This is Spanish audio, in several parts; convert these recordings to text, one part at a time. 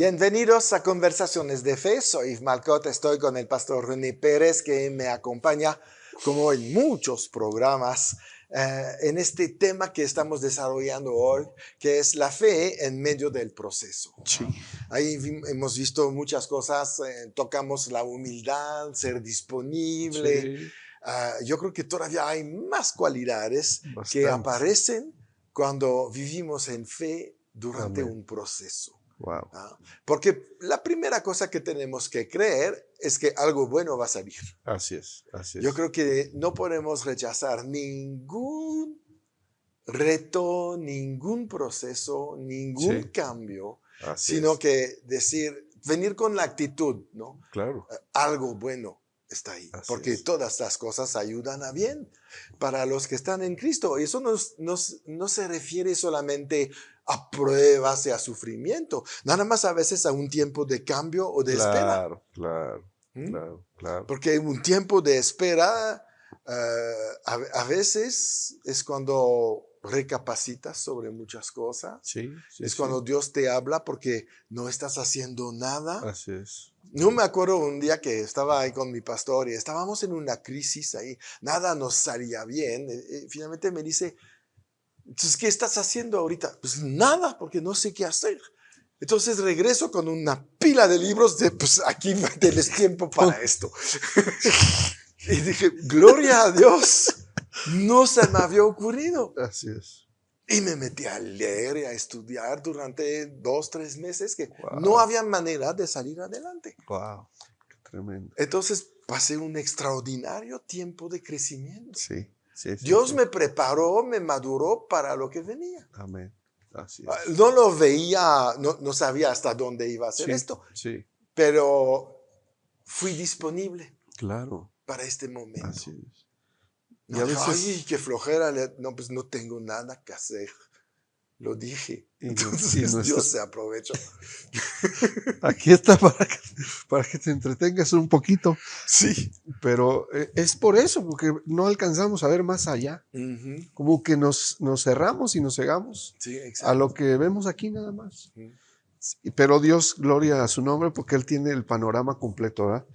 Bienvenidos a Conversaciones de Fe. Soy Malcott, estoy con el pastor René Pérez que me acompaña como en muchos programas en este tema que estamos desarrollando hoy, que es la fe en medio del proceso. Sí. Ahí hemos visto muchas cosas, tocamos la humildad, ser disponible. Sí, Yo creo que todavía hay más cualidades que bastante. aparecen cuando vivimos en fe durante Amén. un proceso. Wow. Porque la primera cosa que tenemos que creer es que algo bueno va a salir. Así es, así Yo es. creo que no podemos rechazar ningún reto, ningún proceso, ningún Sí, cambio, así sino es. que venir con la actitud, ¿no? Claro, Algo bueno está ahí, así porque es. todas las cosas ayudan a bien para los que están en Cristo. Y eso no se refiere solamente a pruebas y a sufrimiento, nada más a veces a un tiempo de cambio o de espera. Claro, claro, ¿Mm? claro, claro. Porque un tiempo de espera a veces es cuando recapacitas sobre muchas cosas, Sí, sí, es sí. cuando Dios te habla porque no estás haciendo nada. Así es. Yo me acuerdo un día que estaba ahí con mi pastor y estábamos en una crisis ahí, nada nos salía bien. Finalmente me dice, entonces, ¿qué estás haciendo ahorita? Pues nada, porque no sé qué hacer. Entonces regreso con una pila de libros de, pues aquí tienes tiempo para esto. Y dije, gloria a Dios, no se me había ocurrido. Así es. Y me metí a leer y a estudiar durante 2, 3 meses que no Wow, había manera de salir adelante. wow. Qué tremendo. Entonces pasé un extraordinario tiempo de crecimiento. Sí, sí, sí, Dios sí. me preparó, me maduró para lo que venía. Amén. Así es. No lo veía, no sabía hasta dónde iba a hacer Sí, esto, sí. pero fui disponible Claro, para este momento. así es. Y No, a dijo, ay, veces, qué flojera. No, pues no tengo nada que hacer. Lo dije. y Entonces nuestra, Dios se aprovechó. aquí está para que te entretengas un poquito. Sí. Pero es por eso, porque no alcanzamos a ver más allá. Ujú. Como que nos cerramos y nos cegamos Sí, a lo exacto. que vemos aquí nada más. Ujú. Pero Dios, gloria a su nombre, porque Él tiene el panorama completo, ¿verdad?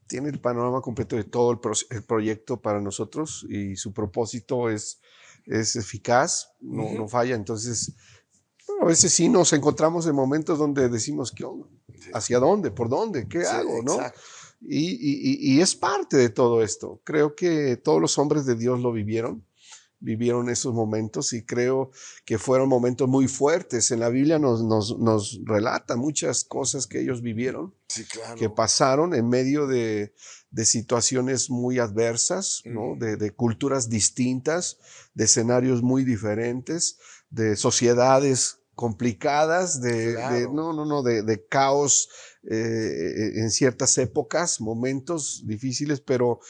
Tiene el panorama completo de todo el proyecto para nosotros y su propósito es eficaz, no Ujú. falla. Entonces, bueno, a veces sí nos encontramos en momentos donde decimos, ¿qué onda? Sí, ¿Hacia dónde? ¿Por dónde? ¿Qué sí, hago? ¿No? exacto. Y es parte de todo esto. Creo que todos los hombres de Dios lo vivieron esos momentos y creo que fueron momentos muy fuertes. En la Biblia nos relata muchas cosas que ellos vivieron, Sí, que claro. pasaron en medio de situaciones muy adversas, ¿no? Ujú. De culturas distintas, de escenarios muy diferentes, de sociedades complicadas, Claro. de caos en ciertas épocas, momentos difíciles, pero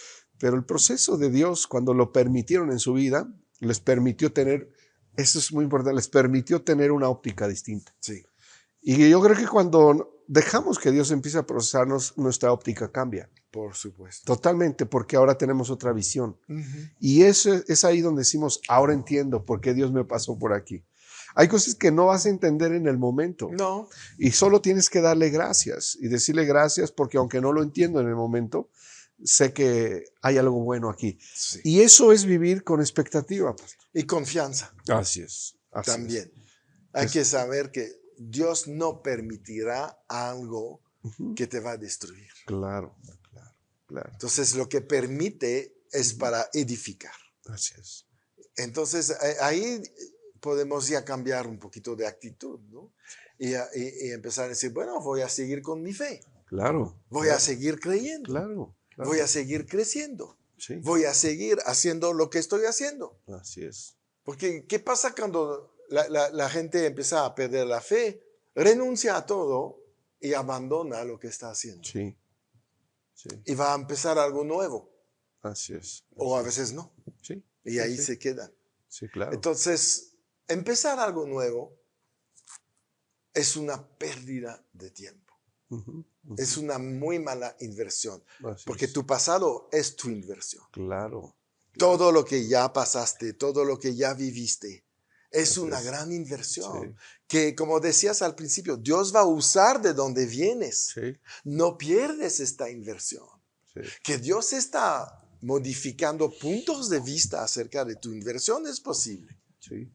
el proceso de Dios, cuando lo permitieron en su vida, les permitió tener, eso es muy importante, les permitió tener una óptica distinta. Sí, Y yo creo que cuando dejamos que Dios empiece a procesarnos, nuestra óptica cambia por supuesto. totalmente, porque ahora tenemos otra visión. Ujú. Y eso es ahí donde decimos, ahora entiendo por qué Dios me pasó por aquí. Hay cosas que no vas a entender en el momento No. y solo tienes que darle gracias y decirle gracias porque aunque no lo entiendo en el momento, sé que hay algo bueno aquí. Sí. Y eso es vivir con expectativa, pastor. Y confianza Así es, así es. también. Hay que saber que Dios no permitirá algo Uh-huh. que te va a destruir. Claro, claro, claro. Entonces, lo que permite es Uh-huh. para edificar. Así es. Entonces, ahí podemos ya cambiar un poquito de actitud, ¿no? Y empezar a decir, bueno, voy a seguir con mi fe, Claro, voy a claro, seguir creyendo, claro, voy a claro. seguir creciendo, Sí, voy a seguir haciendo lo que estoy haciendo. así es. Porque, ¿qué pasa cuando la gente empieza a perder la fe? Renuncia a todo y abandona lo que está haciendo. Sí, sí, Y va a empezar algo nuevo, así es. o a Así es. veces no. Sí, Y sí, ahí sí, se quedan. sí, claro. Entonces, empezar algo nuevo es una pérdida de tiempo. Uh-huh, Es uh-huh. una muy mala inversión, Así porque es. tu pasado es tu inversión. Claro, claro. Todo lo que ya pasaste, todo lo que ya viviste, Es Así una es. gran inversión Sí, que, como decías al principio, Dios va a usar de donde vienes. sí, No pierdes esta inversión. sí, Que Dios está modificando puntos de vista acerca de tu inversión es posible. sí.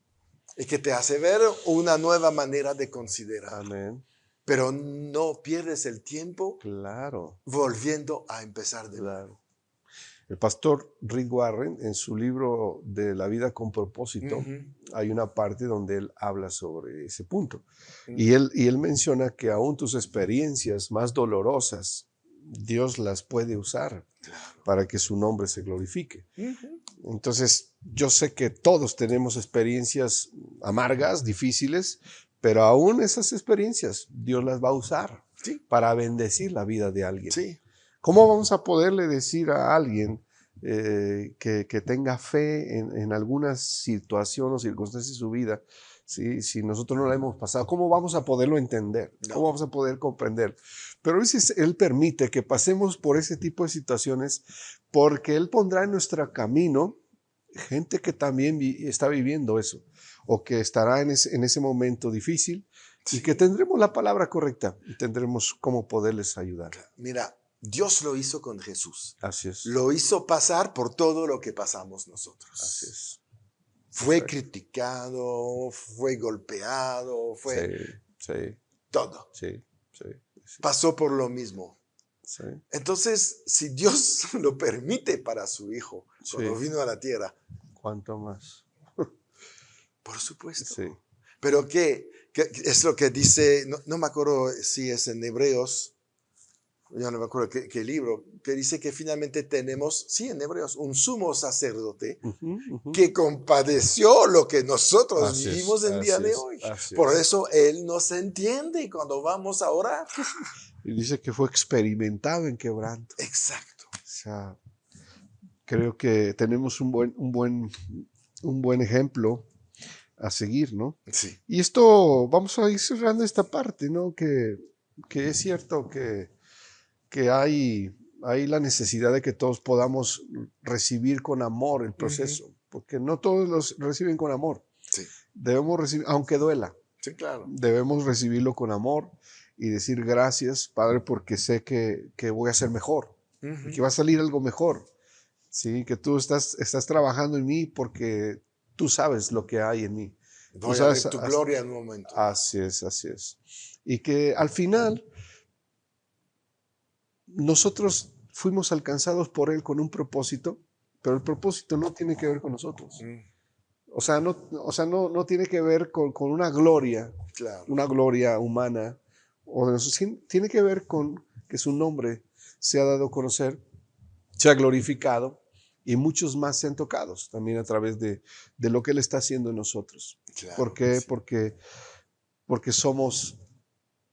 Y que te hace ver una nueva manera de considerar. Amén. Pero no pierdes el tiempo Claro, volviendo a empezar de nuevo. claro. El pastor Rick Warren, en su libro de La vida con propósito, Ujú, hay una parte donde él habla sobre ese punto. ujú. Y él menciona que aún tus experiencias más dolorosas, Dios las puede usar Claro. para que su nombre se glorifique. Ujú. Entonces, yo sé que todos tenemos experiencias amargas, difíciles, pero aún esas experiencias Dios las va a usar Sí, para bendecir la vida de alguien. sí. ¿Cómo vamos a poderle decir a alguien que tenga fe en alguna situación o circunstancia de su vida si nosotros no la hemos pasado? ¿Cómo vamos a poderlo entender? ¿Cómo No. vamos a poder comprender? Pero a veces Él permite que pasemos por ese tipo de situaciones porque Él pondrá en nuestro camino gente que también está viviendo eso o que estará en ese momento difícil y que Sí. tendremos la palabra correcta y tendremos cómo poderles ayudar. Mira, Dios lo hizo con Jesús. Así es. Lo hizo pasar por todo lo que pasamos Así nosotros. es. Fue Exacto. criticado, fue golpeado, Sí, fue sí, todo. sí, sí, sí, Pasó por lo mismo. sí, Entonces, si Dios lo permite para su hijo cuando sí. vino a la tierra, ¿Cuánto más? por supuesto. Sí. Pero ¿qué es lo que dice? No me acuerdo si es en Hebreos, yo no me acuerdo qué libro, que dice que finalmente tenemos, sí, en Hebreos, un sumo sacerdote Ujú, ujú. que compadeció lo que nosotros Así es, vivimos el día así de es, hoy. así Por es. eso Él nos entiende cuando vamos a orar. Y dice que fue experimentado en quebranto. Exacto. O sea, creo que tenemos un buen ejemplo a seguir, ¿no? Sí. Y esto, vamos a ir cerrando esta parte, ¿no? Que es cierto que hay la necesidad de que todos podamos recibir con amor el Ujú. proceso, porque no todos los reciben con amor. Sí. Debemos recibir, aunque duela, Sí, claro. debemos recibirlo con amor y decir gracias, Padre, porque sé que voy a ser mejor y que Ujú. va a salir algo mejor. Sí, que tú estás trabajando en mí porque tú sabes lo que hay en mí. Tú Voy a sabes, ver tu gloria en un momento. así es, así es. Y que al final nosotros fuimos alcanzados por Él con un propósito, pero el propósito no tiene que ver con nosotros. Mm, O sea, no tiene que ver con claro. una gloria humana, tiene que ver con que su nombre se ha dado a conocer, se ha glorificado y muchos más sean tocados también a través de lo que Él está haciendo en nosotros. ¿Por Claro que qué? sí. Porque somos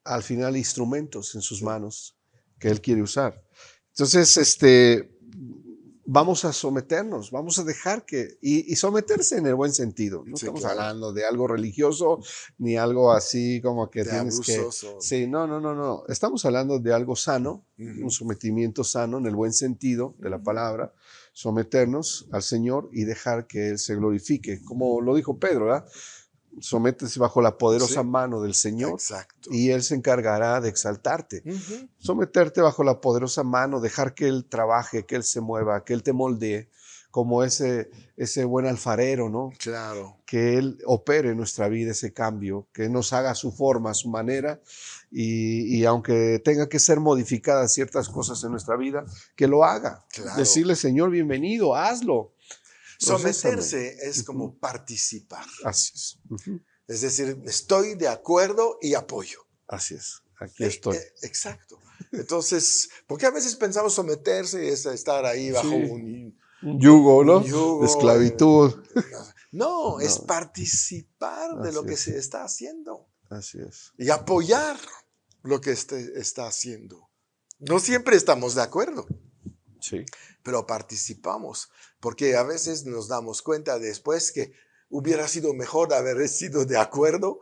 al final instrumentos en sus Sí. manos que Él quiere usar. Entonces, vamos a someternos, vamos a dejar y someterse en el buen sentido. No Sí, estamos claro. hablando de algo religioso ni algo así como que De tienes que, abusos o... sí, no, no, no, no. Estamos hablando de algo sano, un Ujú. sometimiento sano en el buen sentido de la Ujú. palabra, someternos al Señor y dejar que Él se glorifique, como lo dijo Pedro, ¿verdad? Sométese bajo la poderosa Sí, mano del Señor exacto. y Él se encargará de exaltarte. Ujú. Someterte bajo la poderosa mano, dejar que Él trabaje, que Él se mueva, que Él te moldee como ese buen alfarero, ¿no? Claro. Que Él opere en nuestra vida ese cambio, que nos haga a su forma, a su manera, y aunque tenga que ser modificadas ciertas cosas en nuestra vida, que lo haga. Claro. Decirle, Señor, bienvenido, hazlo, procésame. Someterse es Ujú. como participar. Así es. Ujú. Es decir, estoy de acuerdo y apoyo. Así es. Aquí estoy. Exacto. Entonces, porque a veces pensamos someterse es estar ahí bajo Sí, un, un yugo, un ¿no? De yugo. esclavitud. No, es No, participar de lo así que es. se está haciendo Así es. y apoyar lo que está haciendo. No siempre estamos de acuerdo, Sí, pero participamos, porque a veces nos damos cuenta después que hubiera sido mejor haber sido de acuerdo,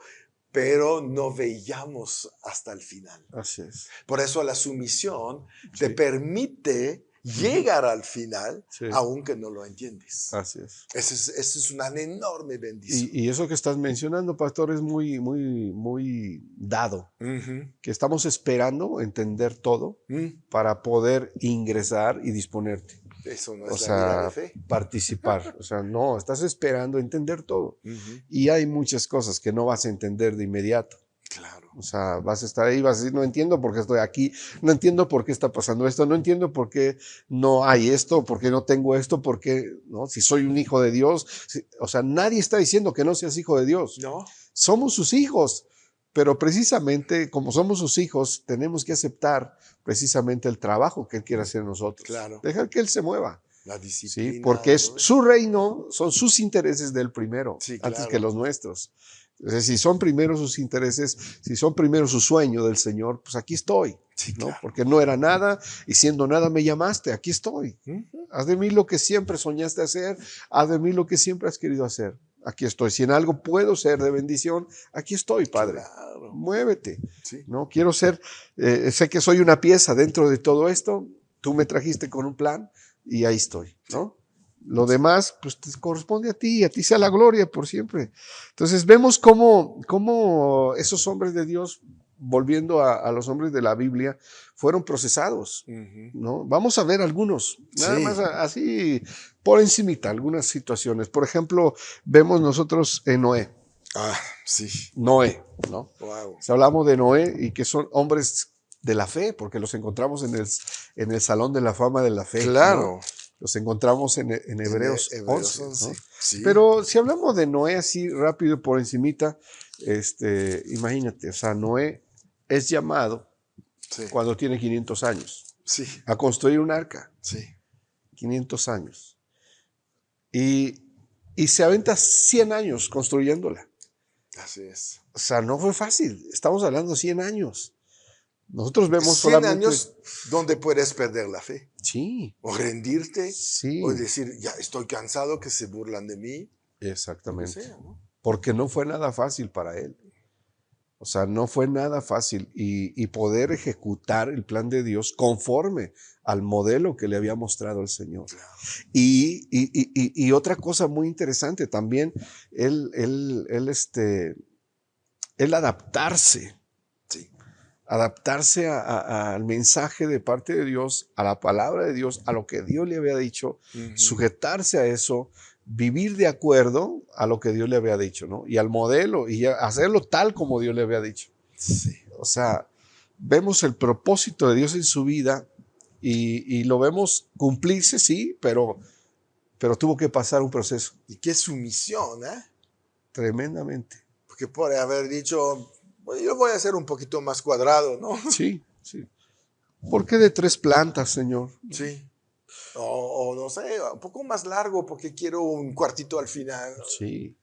pero no veíamos hasta el final. así es. Por eso la sumisión te Sí, permite llegar al final, Sí. aunque no lo entiendes. Así es. Eso es una enorme bendición. Y eso que estás mencionando, pastor, es muy dado, Ujú. que estamos esperando entender todo para poder ingresar y disponerte. Eso no O es la vida de sea, fe. participar. O sea, no, estás esperando entender todo. Ujú. Y hay muchas cosas que no vas a entender de inmediato. Claro. O sea, vas a estar ahí, vas a decir, no entiendo por qué estoy aquí, no entiendo por qué está pasando esto, no entiendo por qué no hay esto, por qué no tengo esto, por qué, ¿no? Si soy un hijo de Dios. O sea, nadie está diciendo que no seas hijo de Dios. ¿No? Somos sus hijos, pero precisamente como somos sus hijos, tenemos que aceptar precisamente el trabajo que Él quiere hacer en nosotros. Claro. Dejar que Él se mueva. La disciplina. Sí, porque es todo eso. su reino, son sus intereses del primero, Sí, antes claro. que los nuestros. Entonces, si son primero sus intereses, si son primero su sueño del Señor, pues aquí estoy, Sí, ¿no? claro. Porque no era nada y siendo nada me llamaste, aquí estoy. Ujú. Haz de mí lo que siempre soñaste hacer, haz de mí lo que siempre has querido hacer. Aquí estoy. Si en algo puedo ser de bendición, aquí estoy, Padre. Claro. Muévete. Sí. ¿No? Quiero ser, sé que soy una pieza dentro de todo esto. Tú me trajiste con un plan y ahí estoy, ¿no? Lo demás, pues te corresponde a ti sea la gloria por siempre. Entonces vemos cómo esos hombres de Dios, volviendo a los hombres de la Biblia, fueron procesados, Ujú. ¿no? Vamos a ver algunos, nada Sí. más así por encimita, algunas situaciones. Por ejemplo, vemos nosotros en Noé, Sí. ¿no? Wow. Si hablamos de Noé y que son hombres de la fe, porque los encontramos en el Salón de la Fama de la Fe. Claro. ¿No? Los encontramos en Hebreos Hebreos 11. 11. ¿No? Sí. Pero si hablamos de Noé así rápido por encimita, imagínate, o sea, Noé es llamado Sí. cuando tiene 500 años Sí. a construir un arca, Sí. 500 años. Y se aventa 100 años construyéndola. Así es. O sea, no fue fácil, estamos hablando 100 años. Nosotros vemos 100 solamente... años donde puedes perder la fe. Sí, O rendirte. sí. O decir, ya estoy cansado que se burlan de mí. Lo que Exactamente. sea, ¿no? Porque no fue nada fácil para él. O sea, no fue nada fácil y poder ejecutar el plan de Dios conforme al modelo que le había mostrado el Señor. Claro. Y otra cosa muy interesante también, él adaptarse Sí. al mensaje de parte de Dios, a la palabra de Dios, a lo que Dios le había dicho, Ujú. sujetarse a eso, vivir de acuerdo a lo que Dios le había dicho, ¿no? Y al modelo, y hacerlo tal como Dios le había dicho. Sí. O sea, vemos el propósito de Dios en su vida y lo vemos cumplirse, sí, pero tuvo que pasar un proceso Y qué sumisión, ¿eh? tremendamente. Porque por haber dicho, bueno, yo voy a hacer un poquito más cuadrado, ¿no? Sí, sí. ¿Por qué de 3 plantas, Señor? Sí. O no sé, un poco más largo porque quiero un cuartito al final. Sí.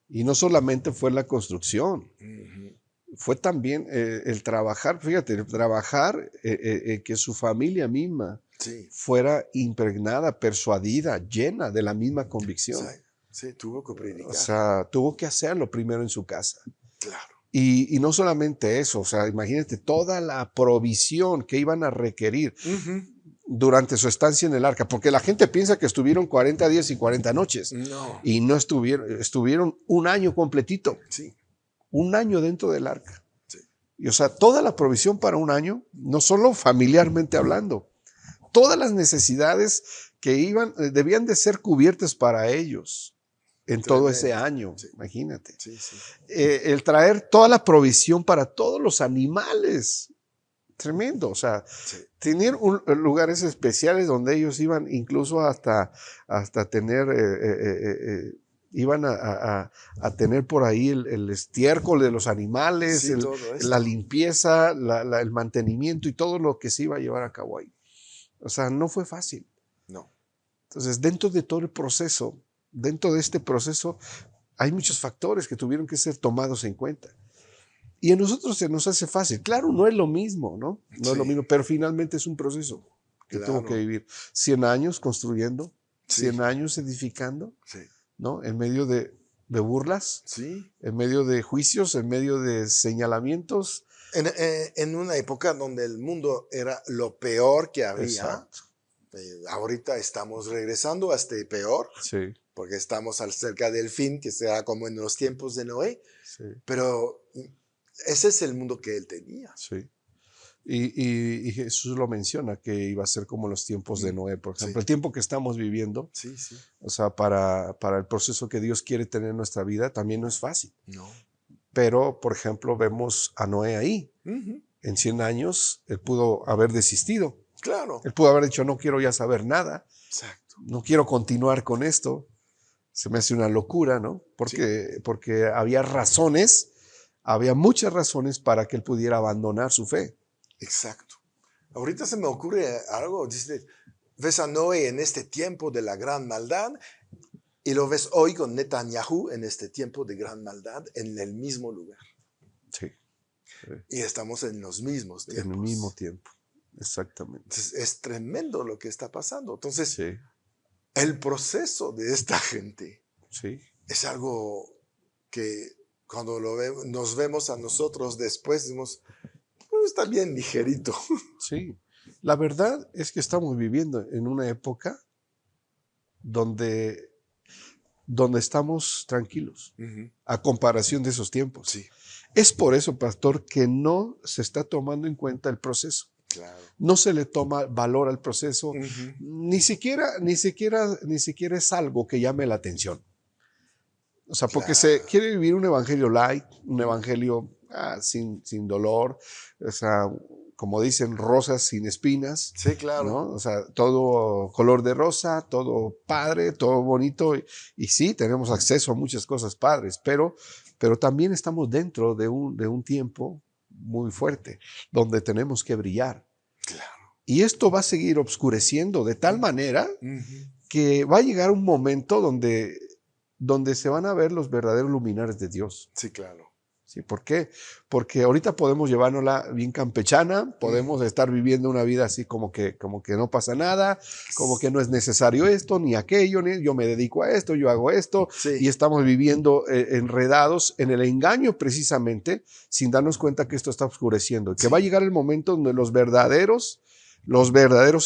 Y no solamente fue la construcción, Ujú. fue también el trabajar, fíjate, el trabajar que su familia misma Sí. fuera impregnada, persuadida, llena de la misma convicción. Sí, tuvo que predicar. O sea, tuvo que hacerlo primero en su casa. Claro. Y no solamente eso, o sea, imagínate toda la provisión que iban a requerir Ujú. durante su estancia en el arca, porque la gente piensa que estuvieron 40 días y 40 noches, No. y no estuvieron un año completito, Sí. un año dentro del arca. Sí. Y o sea, toda la provisión para un año, no solo familiarmente hablando, todas las necesidades que debían de ser cubiertas para ellos en todo ese Tremendo. año, Sí. imagínate. Sí, sí. El traer toda la provisión para todos los animales, tremendo, o sea, Sí. tener lugares especiales donde ellos iban incluso hasta tener, iban a tener por ahí el estiércol de los animales, Sí, todo esto. la limpieza, el mantenimiento y todo lo que se iba a llevar a cabo ahí. O sea, no fue fácil. No. Entonces, dentro de todo el proceso, dentro de este proceso, hay muchos factores que tuvieron que ser tomados en cuenta. Y a nosotros se nos hace fácil. Claro, no es lo mismo, ¿no? No es lo Sí. mismo, pero finalmente es un proceso que Claro. tuvo que vivir. 100 años construyendo, Sí. 100 años edificando, Sí. ¿no? En medio de burlas, Sí. en medio de juicios, en medio de señalamientos. En una época donde el mundo era lo peor que había, Exacto. Ahorita estamos regresando a este peor, Sí, porque estamos cerca del fin, que será como en los tiempos de Noé, sí, pero ese es el mundo que él tenía. sí. Y Jesús lo menciona, que iba a ser como los tiempos de Noé, por ejemplo. Sí, El tiempo que estamos viviendo, sí, sí. o sea, para el proceso que Dios quiere tener en nuestra vida, también no es fácil. No. Pero, por ejemplo, vemos a Noé ahí. Ujú. En 100 años, él pudo haber desistido. Claro. Él pudo haber dicho, no quiero ya saber nada, Exacto. no quiero continuar con esto. Se me hace una locura, ¿no? Sí. Porque había razones, había muchas razones para que él pudiera abandonar su fe. Exacto. Ahorita se me ocurre algo. Dice, ves a Noé en este tiempo de la gran maldad y lo ves hoy con Netanyahu en este tiempo de gran maldad en el mismo lugar. Sí, Y estamos en los mismos en el mismo tiempos. tiempo, exactamente. Entonces, es tremendo lo que está pasando. Entonces, Sí, el proceso de esta gente sí, es algo que cuando nos vemos a nosotros después, decimos, "Pues, está bien ligerito". sí. La verdad es que estamos viviendo en una época donde, donde estamos tranquilos, Ujú. a comparación de esos tiempos. Sí, Es por eso, pastor, que no se está tomando en cuenta el proceso. claro. No se le toma valor al proceso, Ujú. ni siquiera es algo que llame la atención. O sea, porque se Claro. quiere vivir un evangelio light, un Ujú. evangelio sin dolor, o sea, como dicen, rosas sin espinas, Sí, claro. ¿no? O sea, todo color de rosa, todo padre, todo bonito. Y sí, tenemos acceso a muchas cosas padres, pero también estamos dentro de un tiempo muy fuerte, donde tenemos que brillar. Claro. Y esto va a seguir obscureciendo de tal manera Ujú. que va a llegar un momento donde se van a ver los verdaderos luminares de Dios. Sí, claro. ¿Sí? ¿Por qué? Porque ahorita podemos llevárnosla bien campechana, podemos Ujú. estar viviendo una vida así como que no pasa nada, como que no es necesario esto ni aquello, ni yo me dedico a esto, yo hago esto, y Sí, estamos viviendo enredados en el engaño precisamente, sin darnos cuenta que esto está oscureciendo, y que va a sí, llegar el momento donde los verdaderos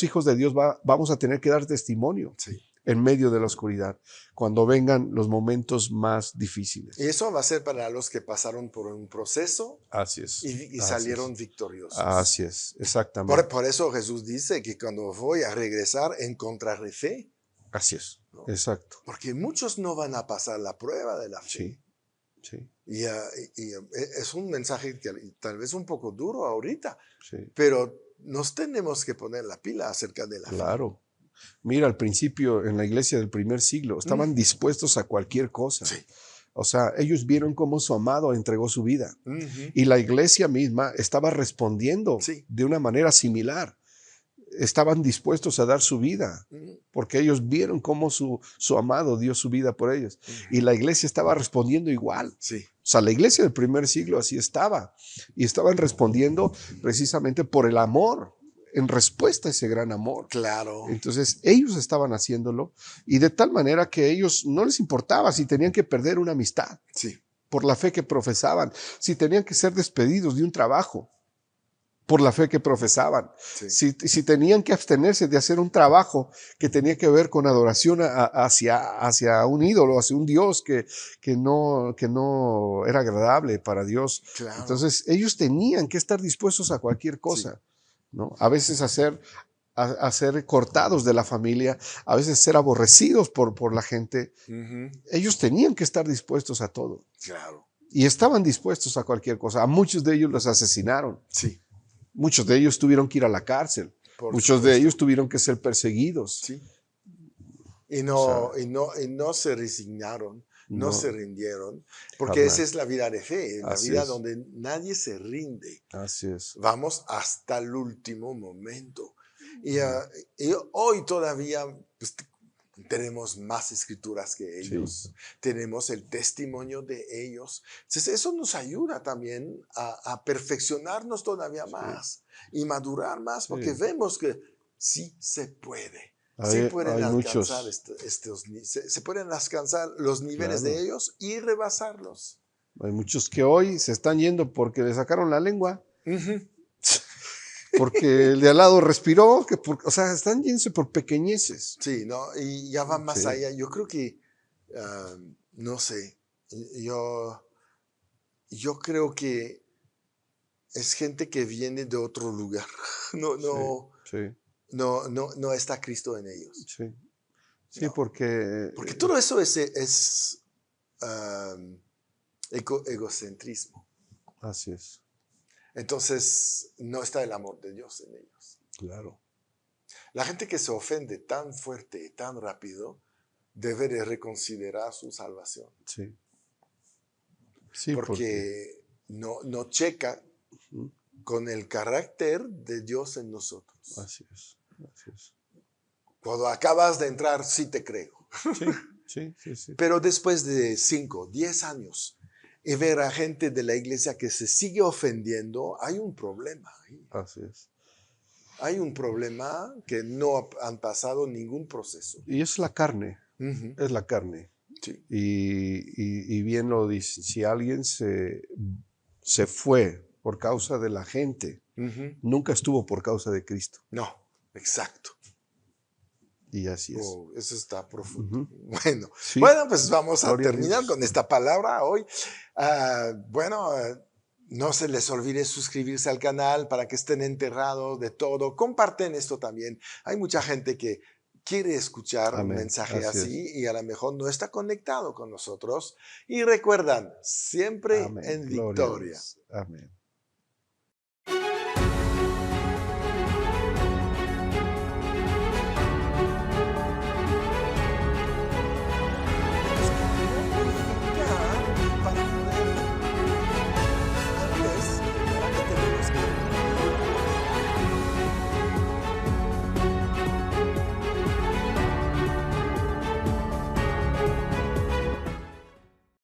hijos de Dios vamos a tener que dar testimonio sí. en medio de la oscuridad, cuando vengan los momentos más Y difíciles. eso va a ser para los que pasaron por un proceso Así es, y así es, salieron victoriosos. así es, exactamente, Por eso Jesús dice que cuando voy a regresar encontraré fe, así es, ¿no? exacto, Porque muchos no van a pasar la prueba de la fe. sí, sí, Es un mensaje que tal vez un poco duro ahorita, sí, pero nos tenemos que poner la pila acerca de la fe. claro. Mira, al principio en la iglesia del primer siglo estaban Ujú. dispuestos a cualquier cosa. Sí. O sea, ellos vieron cómo su amado entregó su vida Ujú. y la iglesia misma estaba respondiendo Sí. de una manera similar. Estaban dispuestos a dar su vida, Ujú. porque ellos vieron cómo su amado dio su vida por ellos. Y Ujú. la iglesia estaba respondiendo igual. Sí. O sea, la iglesia del primer siglo así estaba. Y estaban respondiendo precisamente por el amor, en respuesta a ese gran amor. Claro. Entonces, ellos estaban haciéndolo y de tal manera que a ellos no les importaba si tenían que perder una amistad Sí. por la fe que profesaban, si tenían que ser despedidos de un trabajo por la fe que profesaban, Sí. si tenían que abstenerse de hacer un trabajo que tenía que ver con adoración hacia un ídolo, hacia un Dios que no era agradable para Dios. Claro. Entonces ellos tenían que estar dispuestos a cualquier Sí. cosa, ¿no? A veces a ser cortados de la familia, a veces ser aborrecidos por la gente. Ujú. Ellos tenían que estar dispuestos a todo Claro. y estaban dispuestos a cualquier cosa. A muchos de ellos los asesinaron. Sí. Muchos de ellos tuvieron que ir a la cárcel. Por Muchos de supuesto. ellos tuvieron que ser perseguidos. Sí. Y O sea, no se resignaron, no se no, rindieron, porque esa carnal. es la vida de fe, la Así vida es. donde nadie se rinde. Así es. Vamos hasta el último momento. Y, y hoy todavía pues, tenemos más escrituras que Sí, ellos, tenemos el testimonio de ellos. Entonces, eso nos ayuda también a perfeccionarnos todavía sí, más y madurar más, porque sí. vemos que sí se puede. Sí pueden Hay alcanzar muchos, se pueden alcanzar los niveles de claro. ellos y rebasarlos. Hay muchos que hoy se están yendo porque le sacaron la lengua. Ujú. porque el de al lado respiró, o sea, están yéndose por pequeñeces. Sí, ¿no? Y ya va más Sí, allá. Yo creo que, no sé, yo, yo creo que es gente que viene de otro lugar. No, sí, no, sí, no está Cristo en ellos. sí. Sí, No. porque Porque todo eso es egocentrismo. así es, Entonces, no está el amor de Dios en ellos. claro. La gente que se ofende tan fuerte y tan rápido debe de reconsiderar su salvación. Sí, sí, porque Porque no checa ujú, con el carácter de Dios en nosotros. así es, así es. Cuando acabas de entrar, sí te creo. Sí, sí, sí, sí, Pero después de 5, 10 años y ver a gente de la iglesia que se sigue ofendiendo, hay un problema ahí. así es. Hay un problema que no han pasado ningún proceso. Y es la carne, Ujú. es la carne. Sí. Y bien lo dice, si alguien se fue por causa de la gente, Ujú. nunca estuvo por causa de Cristo. No, exacto. Y así es. Oh, eso está profundo. Ujú. Bueno, Sí, bueno, pues vamos a gloria a terminar Dios. con esta palabra hoy. Bueno, no se les olvide suscribirse al canal para que estén enterados de todo. Comparten esto también. Hay mucha gente que quiere escuchar un Amén. mensaje Así es. así y a lo mejor no está conectado con nosotros. Y recuerdan, siempre Amén. en Gloria a victoria. Dios. Amén.